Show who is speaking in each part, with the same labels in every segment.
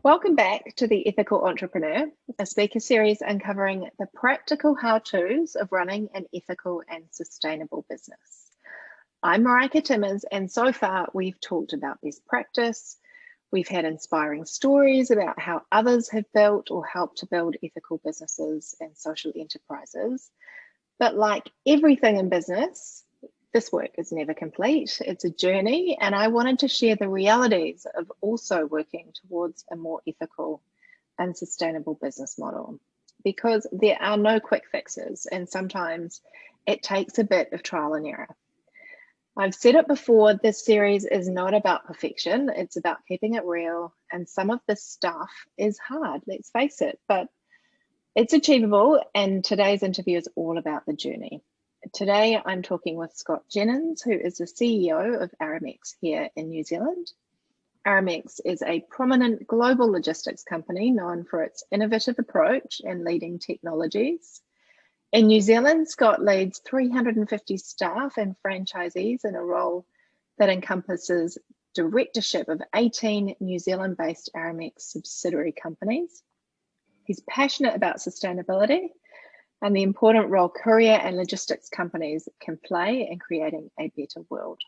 Speaker 1: Welcome back to The Ethical Entrepreneur, a speaker series uncovering the practical how-tos of running an ethical and sustainable business. I'm Marika Timmers, and so far we've talked about best practice. We've had inspiring stories about how others have built or helped to build ethical businesses and social enterprises. But like everything in business, this work is never complete. It's a journey, and I wanted to share the realities of also working towards a more ethical and sustainable business model, because there are no quick fixes, and sometimes it takes a bit of trial and error. I've said it before, this series is not about perfection, it's about keeping it real, and some of this stuff is hard, let's face it, but it's achievable, and today's interview is all about the journey. Today, I'm talking with Scott Jennings, who is the CEO of Aramex here in New Zealand. Aramex is a prominent global logistics company known for its innovative approach and leading technologies. In New Zealand, Scott leads 350 staff and franchisees in a role that encompasses directorship of 18 New Zealand-based Aramex subsidiary companies. He's passionate about sustainability and the important role courier and logistics companies can play in creating a better world.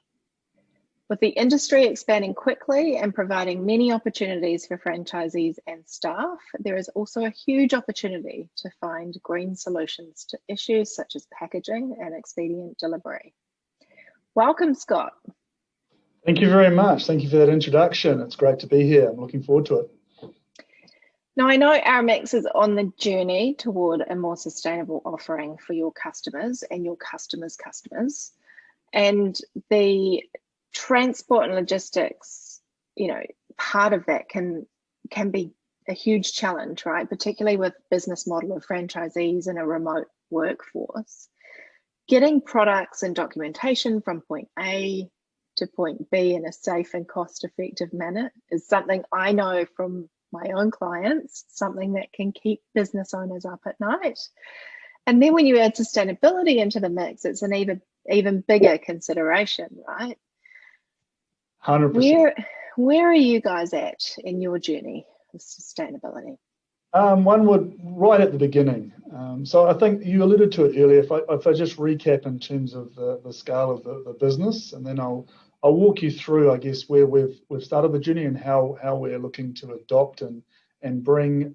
Speaker 1: With the industry expanding quickly and providing many opportunities for franchisees and staff, there is also a huge opportunity to find green solutions to issues such as packaging and expedient delivery. Welcome, Scott.
Speaker 2: Thank you very much. Thank you for that introduction. It's great to be here. I'm looking forward to it.
Speaker 1: Now, I know Aramex is on the journey toward a more sustainable offering for your customers and your customers' customers. And the transport and logistics, part of that can be a huge challenge, right? Particularly with business model of franchisees and a remote workforce. Getting products and documentation from point A to point B in a safe and cost-effective manner is something I know from my own clients, something that can keep business owners up at night. And then when you add sustainability into the mix, it's an even bigger consideration, right?
Speaker 2: 100%.
Speaker 1: Where are you guys at in your journey with sustainability?
Speaker 2: One would right at the beginning. So I think you alluded to it earlier. If I just recap in terms of the scale of the business, and then I'll walk you through, I guess, where we've started the journey and how we're looking to adopt and bring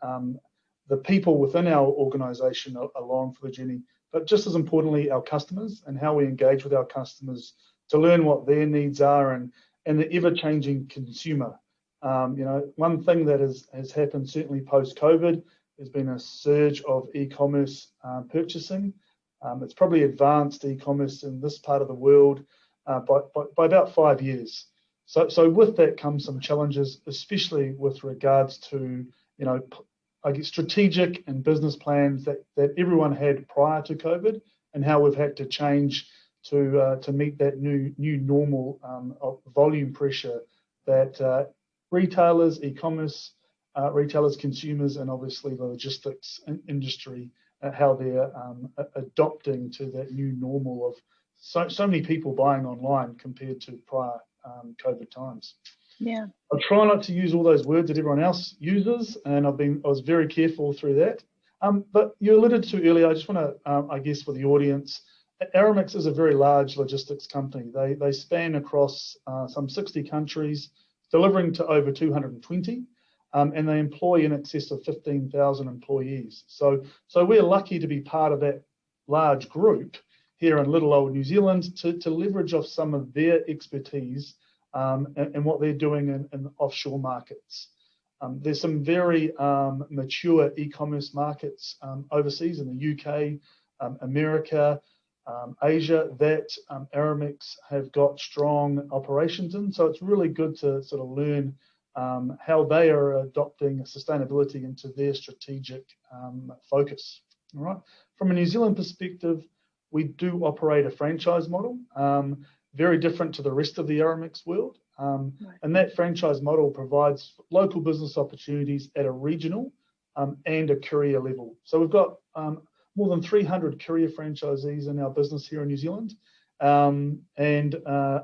Speaker 2: the people within our organisation along for the journey. But just as importantly, our customers and how we engage with our customers to learn what their needs are and the ever-changing consumer. One thing that has happened certainly post-COVID, there's been a surge of e-commerce purchasing. It's probably advanced e-commerce in this part of the world by about 5 years. So with that comes some challenges, especially with regards to, I guess, strategic and business plans that everyone had prior to COVID and how we've had to change to meet that new normal of volume pressure that retailers, e-commerce retailers, consumers, and obviously the logistics industry, how they're adopting to that new normal of so many people buying online compared to prior COVID times.
Speaker 1: Yeah.
Speaker 2: I try not to use all those words that everyone else uses, and I was very careful through that. But you alluded to earlier, I just want to, I guess, for the audience, Aramex is a very large logistics company. They span across some 60 countries, delivering to over 220, and they employ in excess of 15,000 employees. So we're lucky to be part of that large group here in little old New Zealand to leverage off some of their expertise and what they're doing in offshore markets. There's some very mature e-commerce markets overseas in the UK, America, Asia that Aramex have got strong operations in. So it's really good to sort of learn how they are adopting sustainability into their strategic focus. All right. From a New Zealand perspective, we do operate a franchise model, very different to the rest of the Aramex world. And that franchise model provides local business opportunities at a regional and a courier level. So we've got more than 300 courier franchisees in our business here in New Zealand, and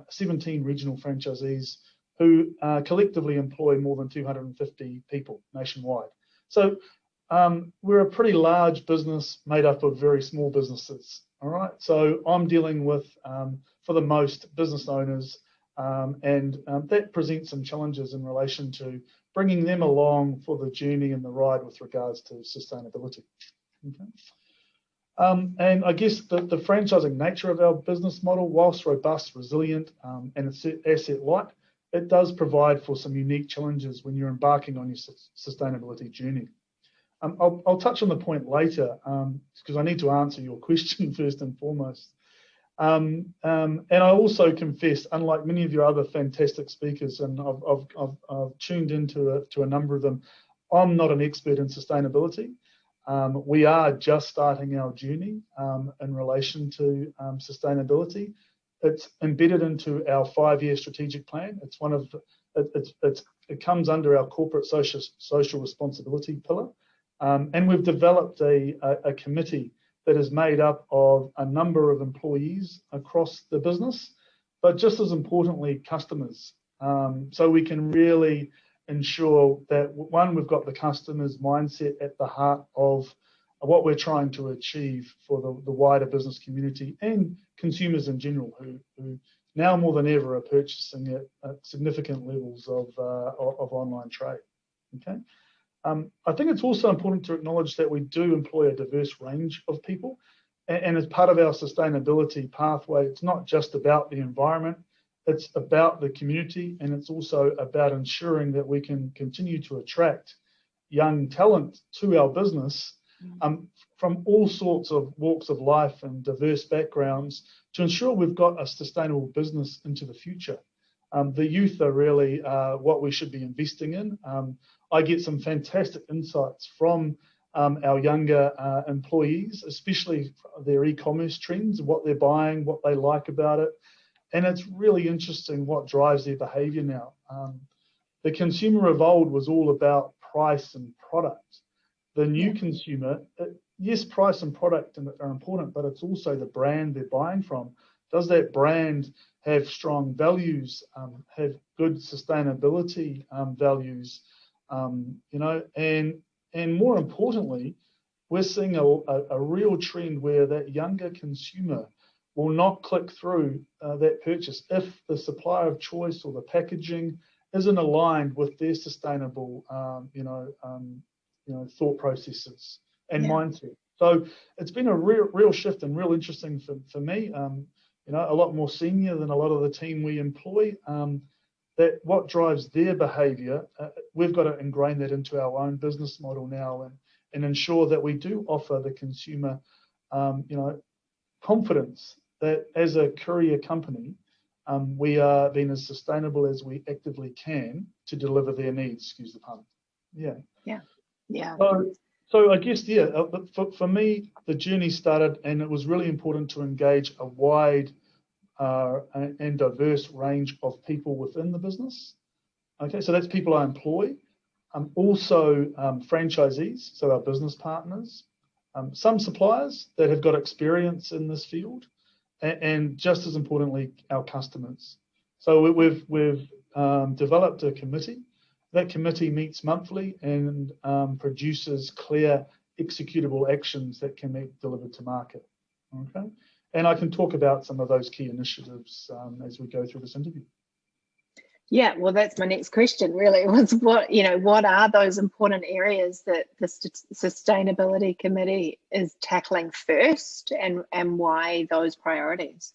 Speaker 2: 17 regional franchisees who collectively employ more than 250 people nationwide. So we're a pretty large business made up of very small businesses. All right. So I'm dealing with, for the most, business owners, and that presents some challenges in relation to bringing them along for the journey and the ride with regards to sustainability. Okay. And I guess the franchising nature of our business model, whilst robust, resilient, and it's asset light, it does provide for some unique challenges when you're embarking on your sustainability journey. I'll touch on the point later because I need to answer your question first and foremost. And I also confess, unlike many of your other fantastic speakers, and I've tuned into a number of them, I'm not an expert in sustainability. We are just starting our journey in relation to sustainability. It's embedded into our 5-year strategic plan. It's one of it comes under our corporate social responsibility pillar, and we've developed a committee that is made up of a number of employees across the business, but just as importantly, customers. So we can really ensure that, one, we've got the customer's mindset at the heart of what we're trying to achieve for the wider business community and consumers in general, who now more than ever are purchasing at significant levels of online trade. Okay. I think it's also important to acknowledge that we do employ a diverse range of people, and as part of our sustainability pathway, it's not just about the environment, it's about the community, and it's also about ensuring that we can continue to attract young talent to our business from all sorts of walks of life and diverse backgrounds to ensure we've got a sustainable business into the future. The youth are really what we should be investing in. I get some fantastic insights from our younger employees, especially their e-commerce trends, what they're buying, what they like about it. And it's really interesting what drives their behavior now. The consumer of old was all about price and product. The new consumer, yes, price and product are important, but it's also the brand they're buying from. Does that brand have strong values, have good sustainability values, and more importantly, we're seeing a real trend where that younger consumer will not click through that purchase if the supplier of choice or the packaging isn't aligned with their sustainable, thought processes and mindset. So it's been a real shift and real interesting for me. A lot more senior than a lot of the team we employ. That what drives their behaviour, we've got to ingrain that into our own business model now and ensure that we do offer the consumer, confidence that as a courier company, we are being as sustainable as we actively can to deliver their needs. Excuse the pun. Yeah. So I guess, for me, the journey started, and it was really important to engage a wide and diverse range of people within the business. Okay, so that's people I employ. Also franchisees, so our business partners, some suppliers that have got experience in this field, and just as importantly, our customers. So we've developed a committee. That committee meets monthly and produces clear executable actions that can be delivered to market. Okay, and I can talk about some of those key initiatives as we go through this interview.
Speaker 1: Yeah, well, that's my next question. Really, was what are those important areas that the Sustainability Committee is tackling first, and why those priorities?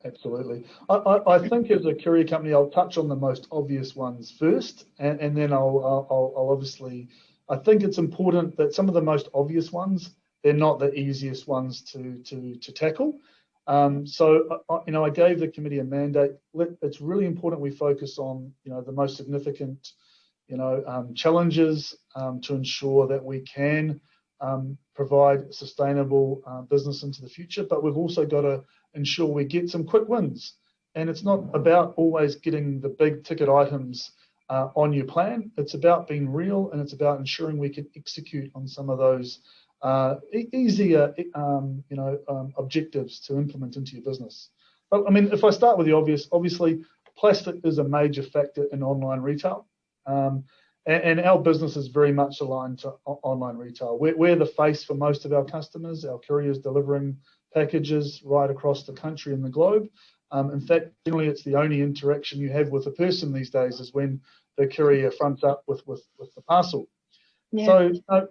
Speaker 2: Absolutely. I think as a courier company, I'll touch on the most obvious ones first, and then I'll obviously, I think it's important that some of the most obvious ones, they're not the easiest ones to tackle. So I gave the committee a mandate. It's really important we focus on the most significant challenges to ensure that we can provide sustainable business into the future. But we've also got to ensure we get some quick wins. And it's not about always getting the big ticket items on your plan. It's about being real, and it's about ensuring we can execute on some of those easier objectives to implement into your business. But I mean, if I start with the obvious, obviously plastic is a major factor in online retail. And our business is very much aligned to online retail. We're the face for most of our customers. Our couriers delivering packages right across the country and the globe. In fact, generally, it's the only interaction you have with a person these days is when the courier fronts up with the parcel. Yeah. So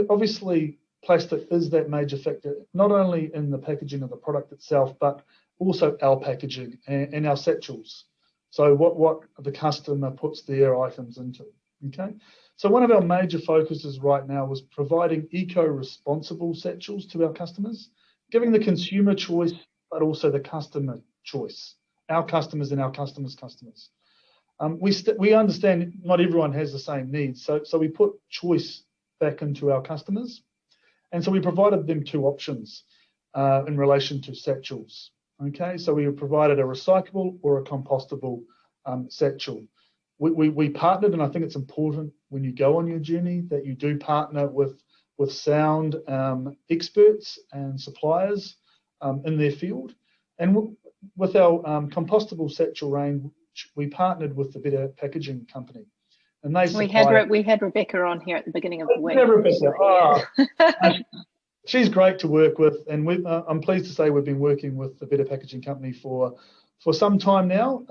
Speaker 2: obviously, plastic is that major factor, not only in the packaging of the product itself, but also our packaging and our satchels. So what the customer puts their items into, okay? So one of our major focuses right now is providing eco-responsible satchels to our customers, giving the consumer choice, but also the customer choice, our customers and our customers' customers. We understand not everyone has the same needs, so we put choice back into our customers. And so we provided them two options in relation to satchels. Okay, so we provided a recyclable or a compostable satchel. We partnered, and I think it's important when you go on your journey that you do partner with sound experts and suppliers in their field. And with our compostable satchel range, we partnered with the Better Packaging Company. And they
Speaker 1: we had Rebecca on here at the beginning of the week.
Speaker 2: Yeah, Rebecca. She's great to work with, and I'm pleased to say we've been working with the Better Packaging Company for some time now.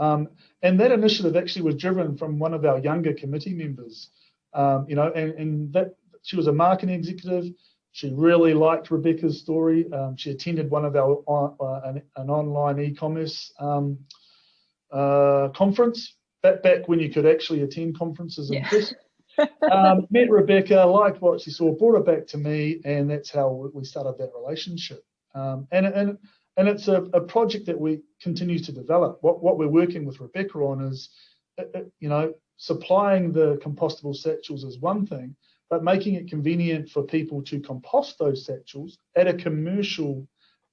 Speaker 2: And that initiative actually was driven from one of our younger committee members. And that she was a marketing executive. She really liked Rebecca's story. She attended one of our an online e-commerce conference back when you could actually attend conferences in person. Met Rebecca, liked what she saw, brought it back to me, and that's how we started that relationship. And it's a project that we continue to develop. What we're working with Rebecca on is, supplying the compostable satchels is one thing, but making it convenient for people to compost those satchels at a commercial,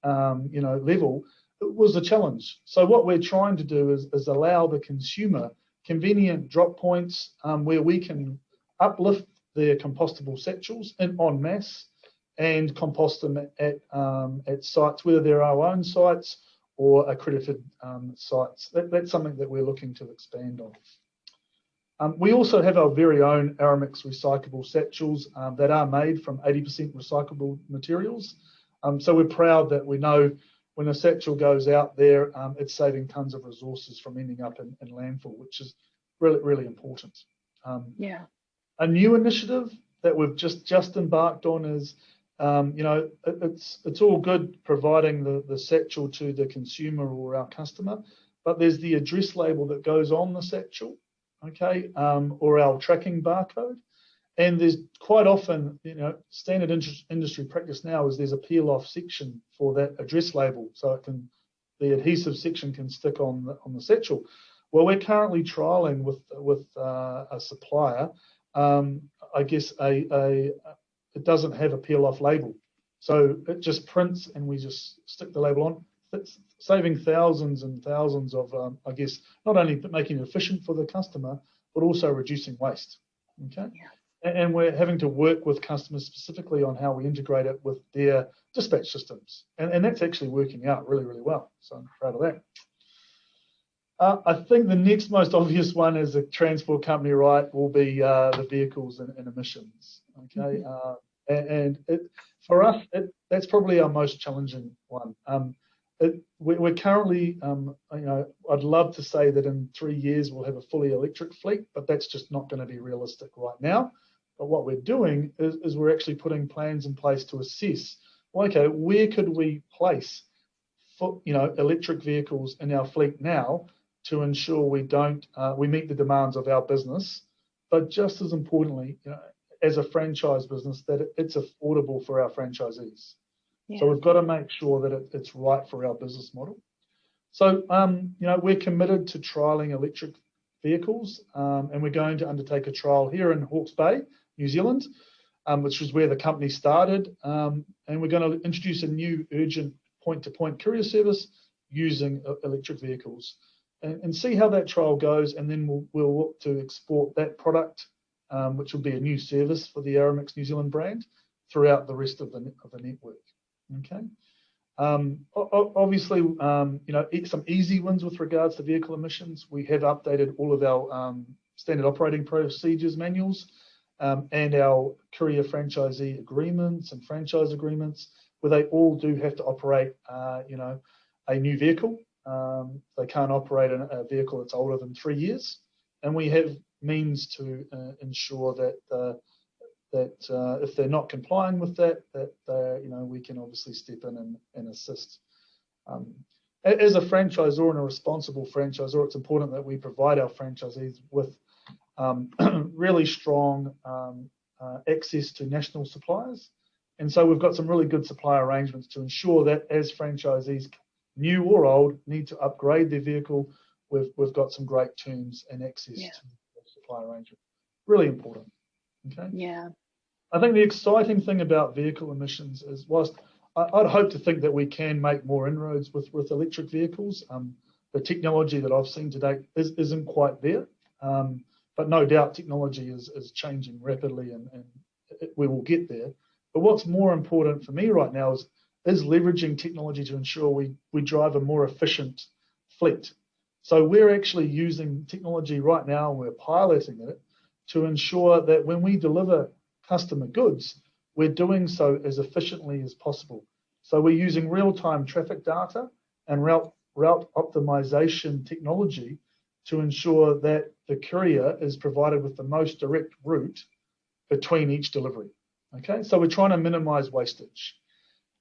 Speaker 2: level was a challenge. So what we're trying to do is allow the consumer convenient drop points where we can uplift their compostable satchels en masse and compost them at sites, whether they're our own sites or accredited sites. That's something that we're looking to expand on. We also have our very own Aramex recyclable satchels that are made from 80% recyclable materials. So we're proud that we know when a satchel goes out there, it's saving tons of resources from ending up in landfill, which is really, really important. A new initiative that we've just embarked on is, it's all good providing the satchel to the consumer or our customer, but there's the address label that goes on the satchel, okay, or our tracking barcode. And there's quite often, standard industry practice now is there's a peel-off section for that address label, so the adhesive section can stick on the satchel. Well, we're currently trialling with a supplier. I guess it doesn't have a peel-off label, so it just prints, and we just stick the label on. It's saving thousands and thousands of, not only making it efficient for the customer, but also reducing waste. Okay. Yeah. And we're having to work with customers specifically on how we integrate it with their dispatch systems. And that's actually working out really, really well. So I'm proud of that. I think the next most obvious one as a transport company, right, will be the vehicles and emissions. Okay. For us, that's probably our most challenging one. We're currently, I'd love to say that in 3 years we'll have a fully electric fleet, but that's just not going to be realistic right now. But what we're doing is we're actually putting plans in place to assess, okay, where could we place electric vehicles in our fleet now to ensure we meet the demands of our business, but just as importantly, as a franchise business, that it's affordable for our franchisees. Yeah. So we've got to make sure that it's right for our business model. So, we're committed to trialling electric vehicles, and we're going to undertake a trial here in Hawke's Bay, New Zealand, which is where the company started. And we're going to introduce a new urgent point-to-point courier service using electric vehicles and see how that trial goes. And then we'll look to export that product, which will be a new service for the Aramex New Zealand brand throughout the rest of the network. Okay. Obviously, some easy wins with regards to vehicle emissions. We have updated all of our standard operating procedures manuals and our courier franchisee agreements and franchise agreements, where they all do have to operate, a new vehicle. They can't operate a vehicle that's older than 3 years, and we have means to ensure that if they're not complying with that we can obviously step in and assist. As a franchisor and a responsible franchisor, it's important that we provide our franchisees with really strong access to national suppliers. And so we've got some really good supply arrangements to ensure that as franchisees, new or old, need to upgrade their vehicle, we've got some great terms and access to the supply arrangement. Really important. Okay.
Speaker 1: Yeah.
Speaker 2: I think the exciting thing about vehicle emissions is, whilst I'd hope to think that we can make more inroads with electric vehicles, the technology that I've seen to date isn't quite there. But no doubt technology is changing rapidly, and we will get there. But what's more important for me right now is leveraging technology to ensure we drive a more efficient fleet. So we're actually using technology right now, and we're piloting it to ensure that when we deliver customer goods, we're doing so as efficiently as possible. So we're using real-time traffic data and route optimization technology to ensure that the courier is provided with the most direct route between each delivery. Okay, so we're trying to minimize wastage.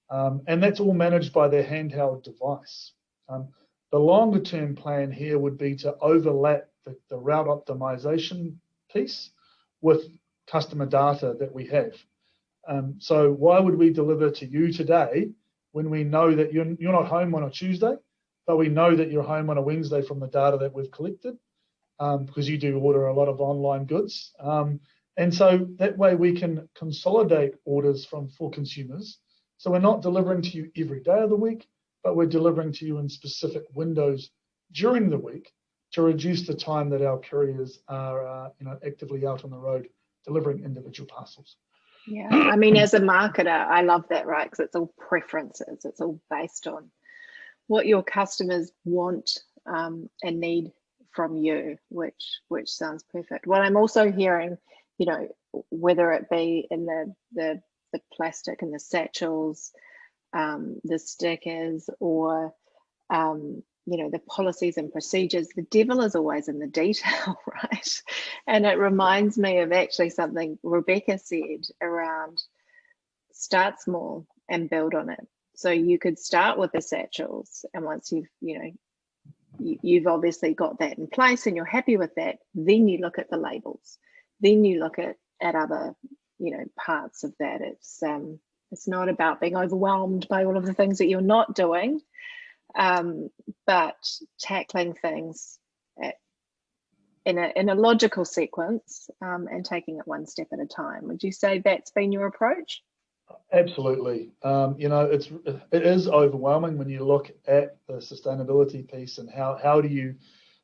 Speaker 2: And that's all managed by their handheld device. The longer term plan here would be to overlap the route optimization piece with customer data that we have. So why would we deliver to you today when we know that you're not home on a Tuesday, but we know that you're home on a Wednesday from the data that we've collected, because you do order a lot of online goods. And so that way we can consolidate orders for consumers. So we're not delivering to you every day of the week, but we're delivering to you in specific windows during the week to reduce the time that our couriers are actively out on the road delivering individual parcels.
Speaker 1: Yeah, I mean, as a marketer, I love that, right? Because it's all preferences. It's all based on what your customers want and need from you, which sounds perfect. What I'm also hearing, whether it be in the plastic and the satchels, the stickers, or the policies and procedures, the devil is always in the detail, right? And it reminds me of actually something Rebecca said around start small and build on it. So you could start with the satchels, and once you've obviously got that in place and you're happy with that, then you look at the labels, then you look at other parts of that. It's not about being overwhelmed by all of the things that you're not doing, but tackling things in a logical sequence and taking it one step at a time. Would you say that's been your approach?
Speaker 2: Absolutely. It is overwhelming when you look at the sustainability piece and how do you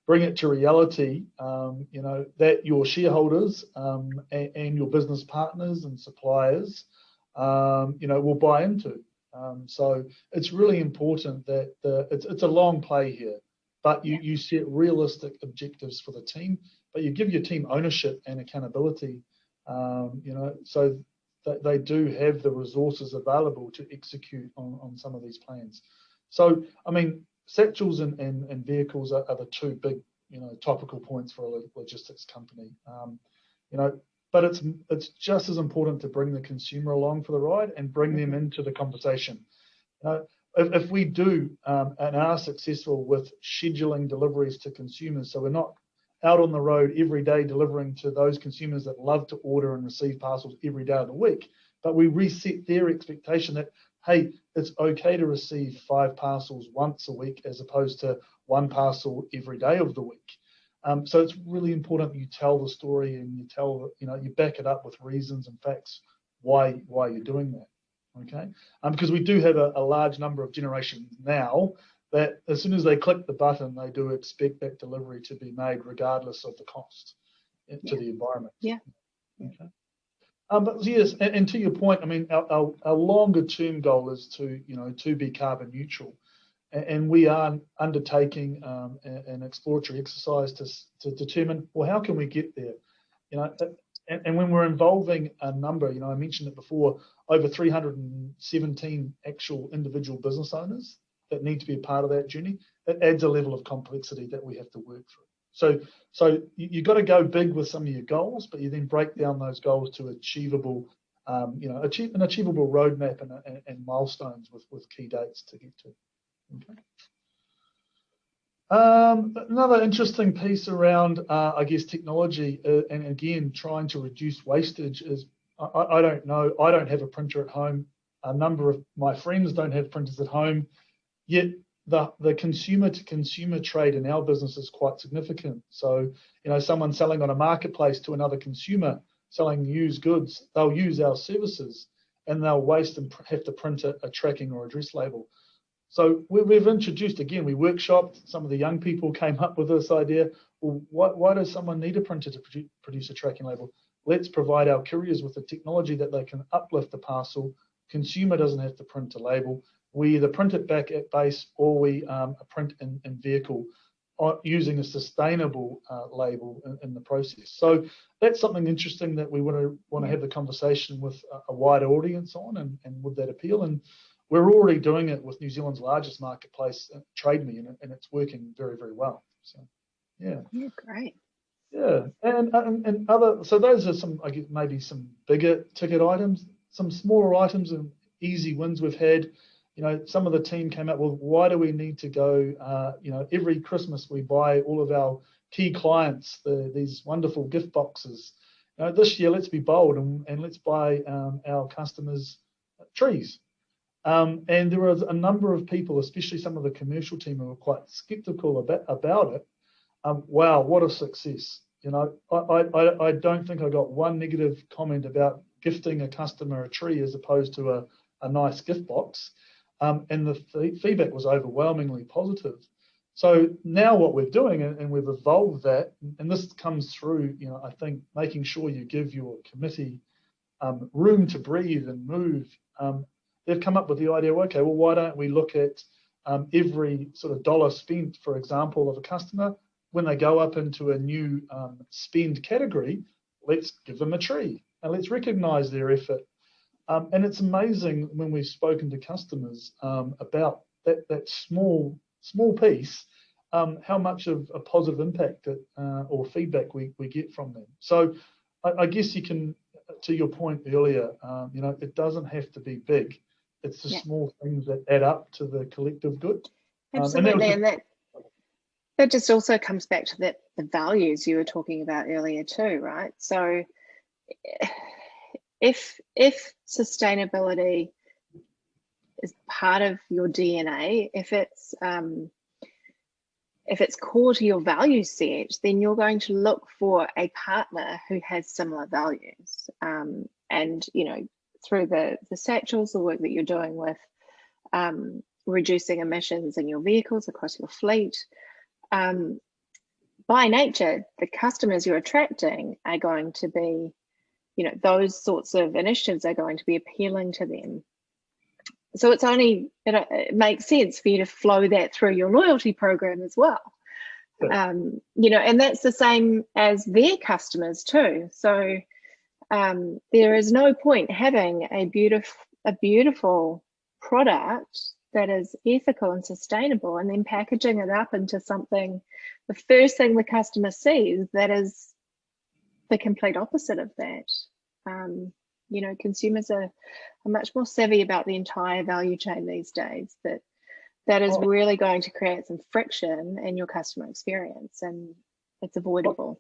Speaker 2: bring it to reality, that your shareholders and your business partners and suppliers, will buy into. So it's really important that it's a long play here, but you set realistic objectives for the team, but you give your team ownership and accountability, so that they do have the resources available to execute on some of these plans. So, I mean, satchels and vehicles are the two big, topical points for a logistics company. But it's just as important to bring the consumer along for the ride and bring them into the conversation. If we do and are successful with scheduling deliveries to consumers, so we're not out on the road every day delivering to those consumers that love to order and receive parcels every day of the week, but we reset their expectation that, hey, it's okay to receive 5 parcels once a week as opposed to 1 parcel every day of the week. So it's really important that you tell the story and you back it up with reasons and facts why you're doing that. Okay, because we do have a large number of generations now that as soon as they click the button, they do expect that delivery to be made regardless of the cost to the environment.
Speaker 1: Yeah.
Speaker 2: Okay. But yes, and to your point, I mean, our longer term goal is to be carbon neutral, and we are undertaking an exploratory exercise to determine, well, how can we get there? And when we're involving a number, I mentioned it before, over 317 actual individual business owners that need to be a part of that journey, it adds a level of complexity that we have to work through. So you've got to go big with some of your goals, but you then break down those goals to achievable, an achievable roadmap and milestones with key dates to get to. Okay. Another interesting piece around, I guess, technology and again trying to reduce wastage is I don't know. I don't have a printer at home. A number of my friends don't have printers at home. Yet the consumer to consumer trade in our business is quite significant. So, someone selling on a marketplace to another consumer selling used goods, they'll use our services and they'll waste and have to print a tracking or address label. So we've introduced, again, we workshopped, some of the young people came up with this idea. Well, why does someone need a printer to produce a tracking label? Let's provide our couriers with the technology that they can uplift the parcel. Consumer doesn't have to print a label. We either print it back at base or we print in vehicle using a sustainable label in the process. So that's something interesting that we want to have the conversation with a wider audience on, and would that appeal? And we're already doing it with New Zealand's largest marketplace, Trade Me, and it's working very, very well. So, yeah.
Speaker 1: Yeah, great.
Speaker 2: Yeah, and other. So those are some, I guess, maybe some bigger ticket items, some smaller items and easy wins we've had. Some of the team came up with, why do we need to go? Every Christmas we buy all of our key clients these wonderful gift boxes. This year, let's be bold and let's buy our customers trees. And there was a number of people, especially some of the commercial team, who were quite skeptical about it. Wow, what a success. I don't think I got one negative comment about gifting a customer a tree as opposed to a nice gift box. And the feedback was overwhelmingly positive. So now what we're doing, and we've evolved that, and this comes through, I think, making sure you give your committee room to breathe and move. They've come up with the idea, okay, well, why don't we look at every sort of dollar spent, for example, of a customer, when they go up into a new spend category, let's give them a tree and let's recognize their effort. And it's amazing when we've spoken to customers about that small piece, how much of a positive impact or feedback we get from them. So I guess you can, to your point earlier, it doesn't have to be big. It's the small things that add up to the collective good.
Speaker 1: Absolutely, and that just also comes back to the values you were talking about earlier too, right? So if sustainability is part of your DNA, if it's core to your value set, then you're going to look for a partner who has similar values. And through the satchels, the work that you're doing with reducing emissions in your vehicles across your fleet, by nature, the customers you're attracting are going to be, those sorts of initiatives are going to be appealing to them. So it makes sense for you to flow that through your loyalty program as well. And that's the same as their customers too. So there is no point having a beautiful product that is ethical and sustainable and then packaging it up into something, the first thing the customer sees, that is the complete opposite of that. Consumers are much more savvy about the entire value chain these days. That is really going to create some friction in your customer experience, and it's avoidable.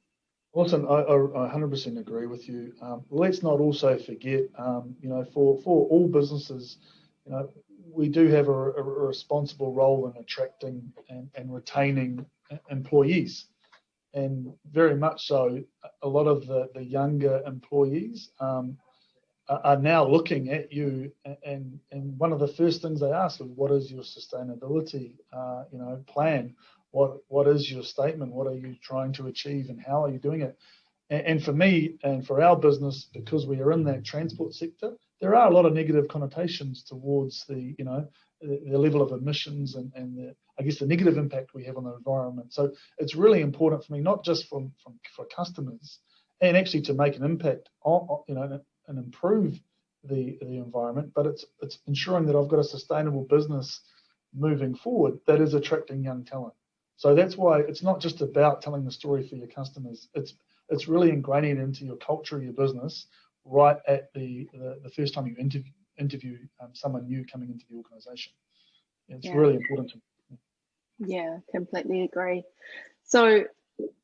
Speaker 2: Awesome. I 100% agree with you. Let's not also forget, for all businesses, we do have a responsible role in attracting and retaining employees. And very much so, a lot of the younger employees are now looking at you, and one of the first things they ask is, what is your sustainability plan? What is your statement? What are you trying to achieve, and how are you doing it? And for me and for our business, because we are in that transport sector, there are a lot of negative connotations towards the, the level of emissions and the, I guess, the negative impact we have on the environment. So it's really important for me, not just for customers, and actually to make an impact on, and improve the environment, but it's ensuring that I've got a sustainable business moving forward that is attracting young talent. So that's why it's not just about telling the story for your customers. It's really ingraining it into your culture, your business, right at the first time you interview someone new coming into the organisation. It's really important to me.
Speaker 1: Yeah, completely agree. So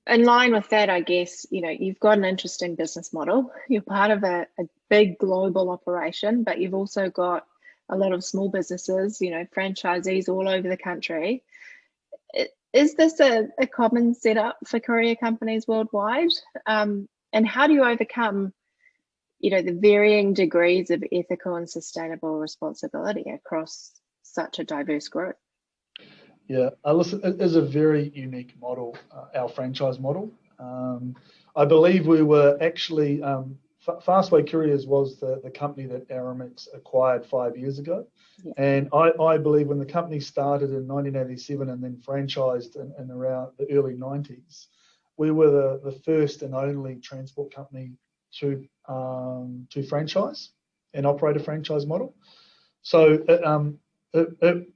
Speaker 1: in line with that, I guess, you've got an interesting business model. You're part of a big global operation, but you've also got a lot of small businesses, franchisees all over the country. Is this a common setup for courier companies worldwide? And how do you overcome, the varying degrees of ethical and sustainable responsibility across such a diverse group?
Speaker 2: Yeah, listen, it is a very unique model, our franchise model. I believe we were actually, Fastway Couriers was the company that Aramex acquired 5 years ago. Yeah. And I believe when the company started in 1987 and then franchised in around the early 90s, we were the first and only transport company to franchise and operate a franchise model. So it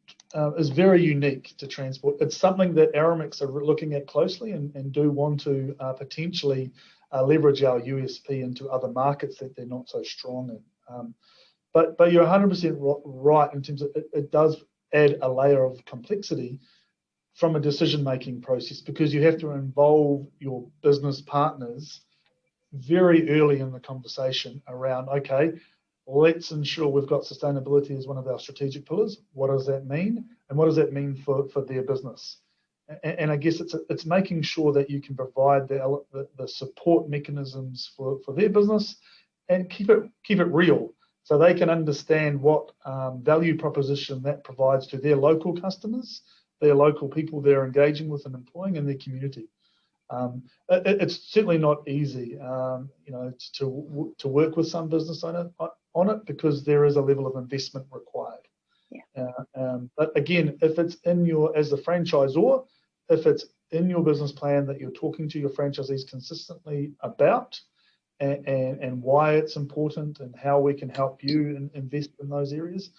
Speaker 2: is very unique to transport. It's something that Aramex are looking at closely and do want to potentially leverage our USP into other markets that they're not so strong in. But you're 100% right in terms of it does add a layer of complexity from a decision-making process, because you have to involve your business partners very early in the conversation around, okay, let's ensure we've got sustainability as one of our strategic pillars. What does that mean? And what does that mean for their business? And I guess it's making sure that you can provide the support mechanisms for their business and keep it real, so they can understand what value proposition that provides to their local customers, their local people they're engaging with and employing, in their community. It's certainly not easy, to work with some business owner on it, because there is a level of investment required. Yeah. But again, if it's as a franchisor, if it's in your business plan that you're talking to your franchisees consistently about, and why it's important and how we can help you invest in those areas.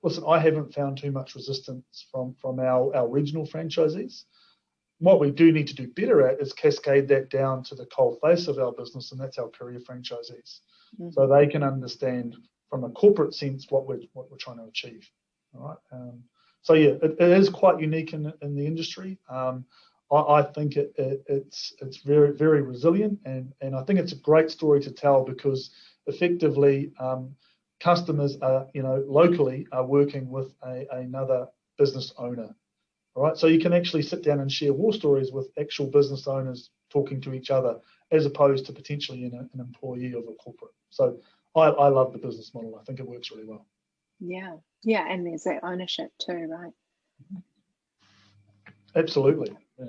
Speaker 2: Listen, I haven't found too much resistance from our regional franchisees. What we do need to do better at is cascade that down to the coal face of our business, and that's our courier franchisees, so they can understand from a corporate sense what we're trying to achieve. All right. So yeah, it is quite unique in the industry. I think it's very, very resilient, and I think it's a great story to tell, because effectively customers are, locally are working with another business owner. All right, so you can actually sit down and share war stories with actual business owners talking to each other, as opposed to potentially an employee of a corporate. So I love the business model. I think it works really well.
Speaker 1: Yeah, and there's that ownership too, right?
Speaker 2: Absolutely. Yeah.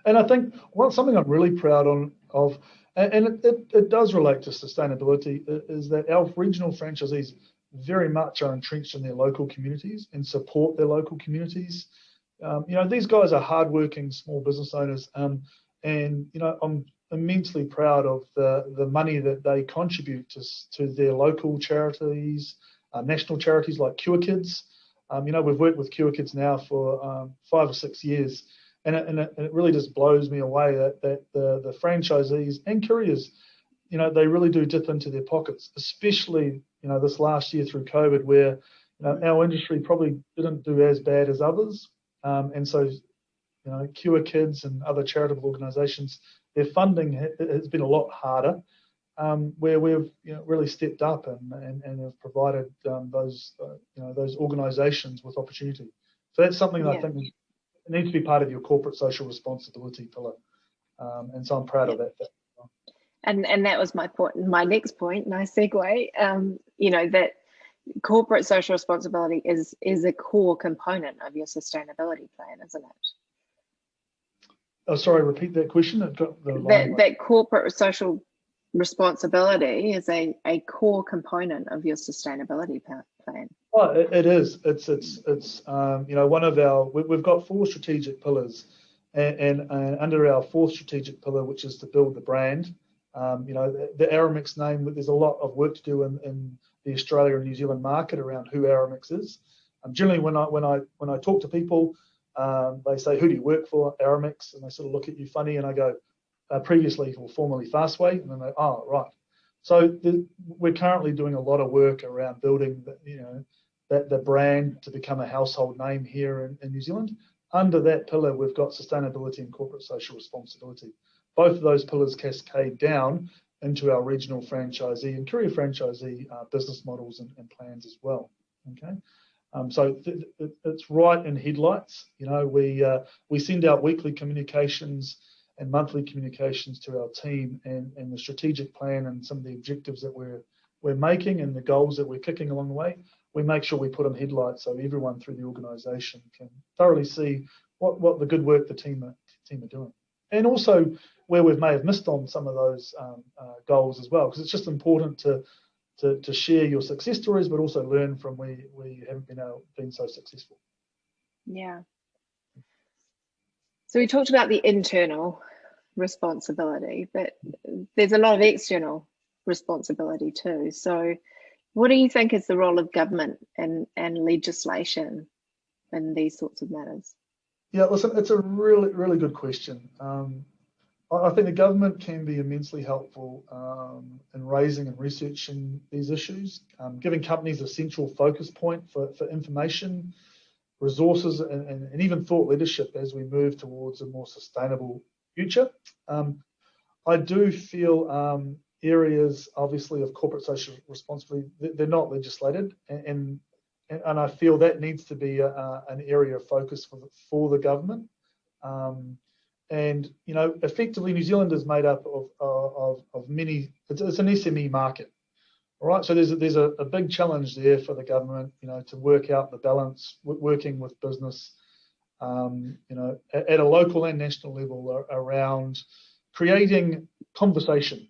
Speaker 2: And I think something I'm really proud of, and it does relate to sustainability, is that our regional franchisees very much are entrenched in their local communities and support their local communities. These guys are hardworking small business owners, and I'm immensely proud of the money that they contribute to their local charities, national charities like Cure Kids. We've worked with Cure Kids now for 5 or 6 years, and it really just blows me away that the franchisees and couriers, they really do dip into their pockets, especially this last year through COVID, where our industry probably didn't do as bad as others. And so, Cure Kids and other charitable organisations, their funding has been a lot harder, where we've really stepped up and have provided those organisations with opportunity. So that's something that I think needs to be part of your corporate social responsibility pillar, and so I'm proud of that.
Speaker 1: And that was my point. My next point, nice segue. That corporate social responsibility is a core component of your sustainability plan, isn't
Speaker 2: Oh, sorry, repeat that question. It got the line.
Speaker 1: That corporate social responsibility is a core component of your sustainability plan.
Speaker 2: Oh, it is. It's one of our. We've got 4 strategic pillars, and under our 4th strategic pillar, which is to build the brand. The Aramix name. There's a lot of work to do in the Australia and New Zealand market around who Aramix is. Generally, when I talk to people, they say, "Who do you work for?" Aramix, and they sort of look at you funny, and I go, "Previously or formerly Fastway," and then they, "Oh, right." So we're currently doing a lot of work around building the brand to become a household name here in New Zealand. Under that pillar, we've got sustainability and corporate social responsibility. Both of those pillars cascade down into our regional franchisee and courier franchisee business models and plans as well. Okay. So it's right in headlights. We send out weekly communications and monthly communications to our team, and the strategic plan and some of the objectives that we're making and the goals that we're kicking along the way. We make sure we put them headlights so everyone through the organisation can thoroughly see what the good work the team are doing, and also where we may have missed on some of those goals as well, because it's just important to share your success stories, but also learn from where you haven't been so successful.
Speaker 1: Yeah. So we talked about the internal responsibility, but there's a lot of external responsibility too. So what do you think is the role of government and legislation in these sorts of matters?
Speaker 2: Yeah, listen, it's a really, really good question. I think the government can be immensely helpful in raising and researching these issues, giving companies a central focus point for information, resources, and even thought leadership as we move towards a more sustainable future. I do feel areas, obviously, of corporate social responsibility, they're not legislated, and I feel that needs to be an area of focus for the government. And effectively, New Zealand is made up of many. It's an SME market, all right. So there's a big challenge there for the government, to work out the balance, working with business, at a local and national level around creating conversation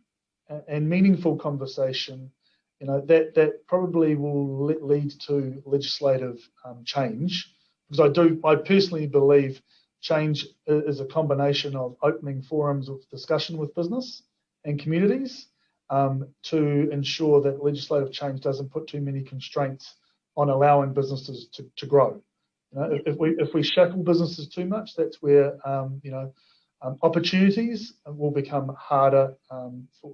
Speaker 2: and meaningful conversation. That probably will lead to legislative change, because I personally believe change is a combination of opening forums of discussion with business and communities to ensure that legislative change doesn't put too many constraints on allowing businesses to grow. If we shackle businesses too much, that's where opportunities will become harder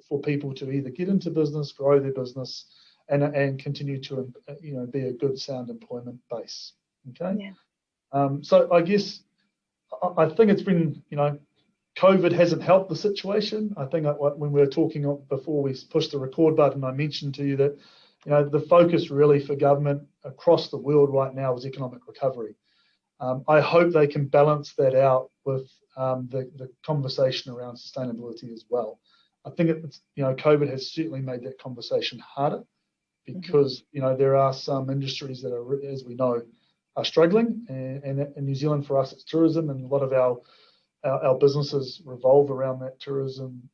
Speaker 2: for people to either get into business, grow their business, and continue to be a good sound employment base. Okay. Yeah. So I guess I think it's been COVID hasn't helped the situation. I think when we were talking before we pushed the record button, I mentioned to you that the focus really for government across the world right now is economic recovery. I hope they can balance that out with the conversation around sustainability as well. I think it's COVID has certainly made that conversation harder, because there are some industries that are, as we know, are struggling, and in New Zealand for us it's tourism, and a lot of our businesses revolve around that tourism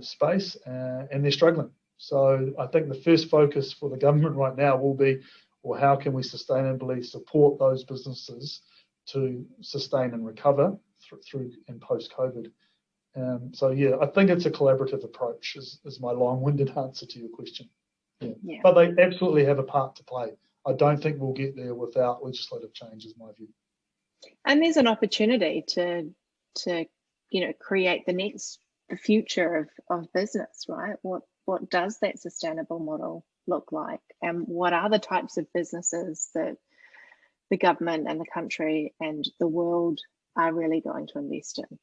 Speaker 2: space, and they're struggling. So I think the first focus for the government right now will be, well, how can we sustainably support those businesses to sustain and recover through and post-COVID? So yeah, I think it's a collaborative approach is my long-winded answer to your question. Yeah. But they absolutely have a part to play. I don't think we'll get there without legislative change, is my view.
Speaker 1: And there's an opportunity to create the future of business, right? What does that sustainable model look like, and what are the types of businesses that the government and the country and the world are really going to invest in?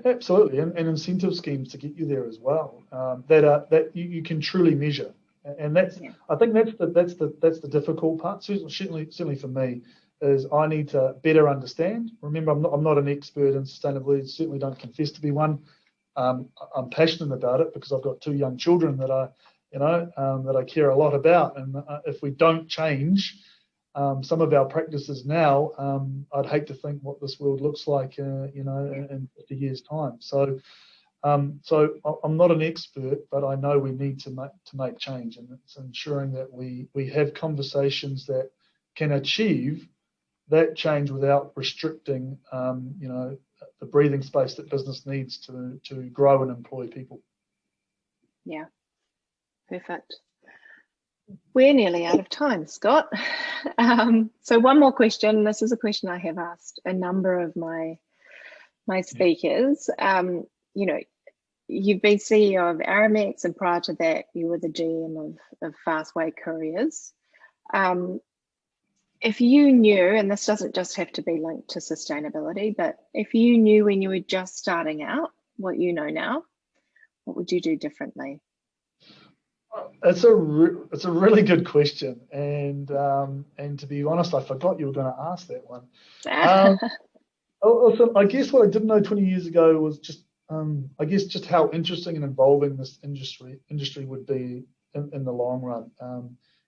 Speaker 2: Absolutely, and incentive schemes to get you there as well, that you can truly measure, and that's I think that's the difficult part. Certainly for me, is I need to better understand. Remember, I'm not an expert in sustainability. Certainly don't confess to be one. I'm passionate about it because I've got 2 young children that I care a lot about, and if we don't change some of our practices now, I'd hate to think what this world looks like, in 50 years' time. So I'm not an expert, but I know we need to make change, and it's ensuring that we have conversations that can achieve that change without restricting, the breathing space that business needs to grow and employ people.
Speaker 1: Yeah, perfect. We're nearly out of time, Scott. So one more question. This is a question I have asked a number of my speakers. You've been CEO of Aramex, and prior to that, you were the GM of Fastway Couriers. If you knew, and this doesn't just have to be linked to sustainability, but if you knew when you were just starting out what you know now, what would you do differently?
Speaker 2: It's a really good question, and to be honest, I forgot you were going to ask that one. Also, I guess what I didn't know 20 years ago was just how interesting and evolving this industry would be in the long run.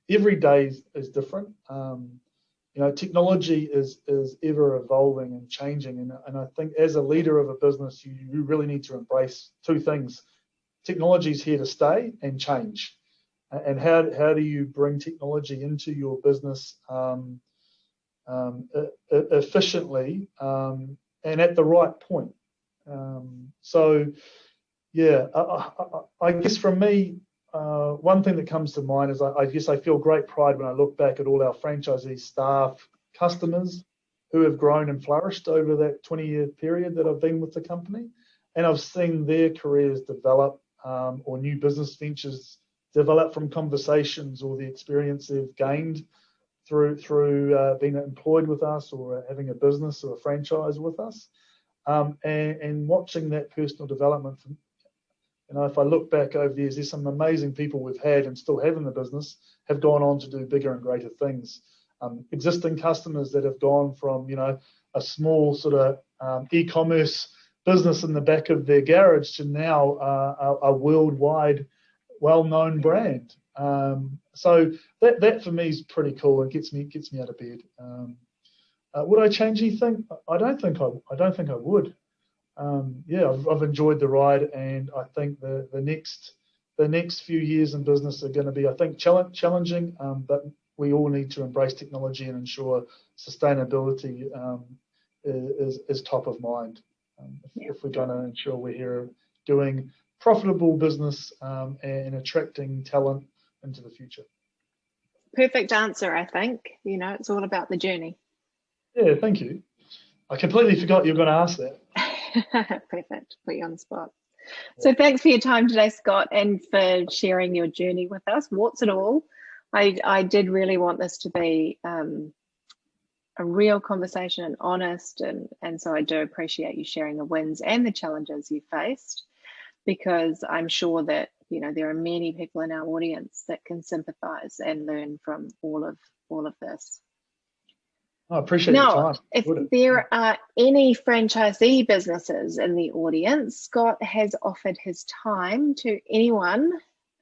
Speaker 2: Every day is different. Technology is ever evolving and changing, and I think as a leader of a business, you really need to embrace two things. Technology is here to stay and change. And how do you bring technology into your business efficiently and at the right point? I guess for me, one thing that comes to mind is I guess I feel great pride when I look back at all our franchisee staff, customers who have grown and flourished over that 20-year period that I've been with the company, and I've seen their careers develop or new business ventures develop from conversations or the experience they've gained through being employed with us or having a business or a franchise with us, and watching that personal development. If I look back over the years, there's some amazing people we've had and still have in the business have gone on to do bigger and greater things. Existing customers that have gone from a small sort of e-commerce business in the back of their garage to now a worldwide well-known brand. So that for me is pretty cool and gets me out of bed. Would I change anything? I don't think I would. I've enjoyed the ride, and I think the next few years in business are going to be, I think, challenging. But we all need to embrace technology and ensure sustainability is top of mind. If we're going to ensure we're here doing profitable business and attracting talent into the future.
Speaker 1: Perfect answer, I think. It's all about the journey.
Speaker 2: Yeah, thank you. I completely forgot you were going to ask that.
Speaker 1: Perfect. Put you on the spot. So thanks for your time today, Scott, and for sharing your journey with us. Warts and all. I did really want this to be a real conversation and honest, and so I do appreciate you sharing the wins and the challenges you faced, because I'm sure that there are many people in our audience that can sympathise and learn from all of this.
Speaker 2: I appreciate your time.
Speaker 1: If there are any franchisee businesses in the audience, Scott has offered his time to anyone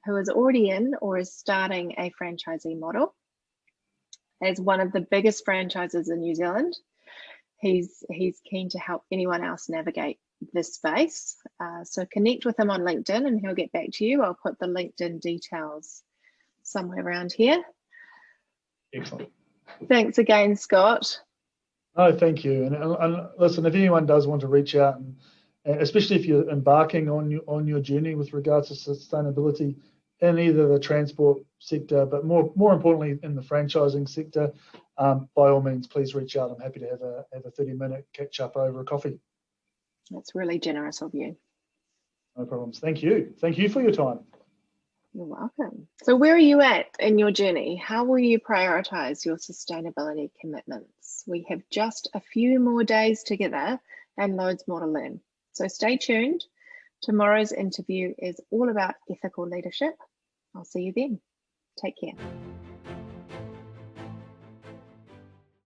Speaker 1: who is already in or is starting a franchisee model. As one of the biggest franchises in New Zealand, he's keen to help anyone else navigate this space. So connect with him on LinkedIn and he'll get back to you. I'll put the LinkedIn details somewhere around here.
Speaker 2: Excellent.
Speaker 1: Thanks again, Scott.
Speaker 2: Oh, thank you. And listen, if anyone does want to reach out, and especially if you're embarking on your journey with regards to sustainability in either the transport sector, but more importantly in the franchising sector, by all means, please reach out. I'm happy to have a 30-minute catch up over a coffee.
Speaker 1: That's really generous of you.
Speaker 2: No problems. Thank you. Thank you for your time.
Speaker 1: You're welcome. So where are you at in your journey? How will you prioritize your sustainability commitments? We have just a few more days together and loads more to learn. So stay tuned. Tomorrow's interview is all about ethical leadership. I'll see you then. Take care.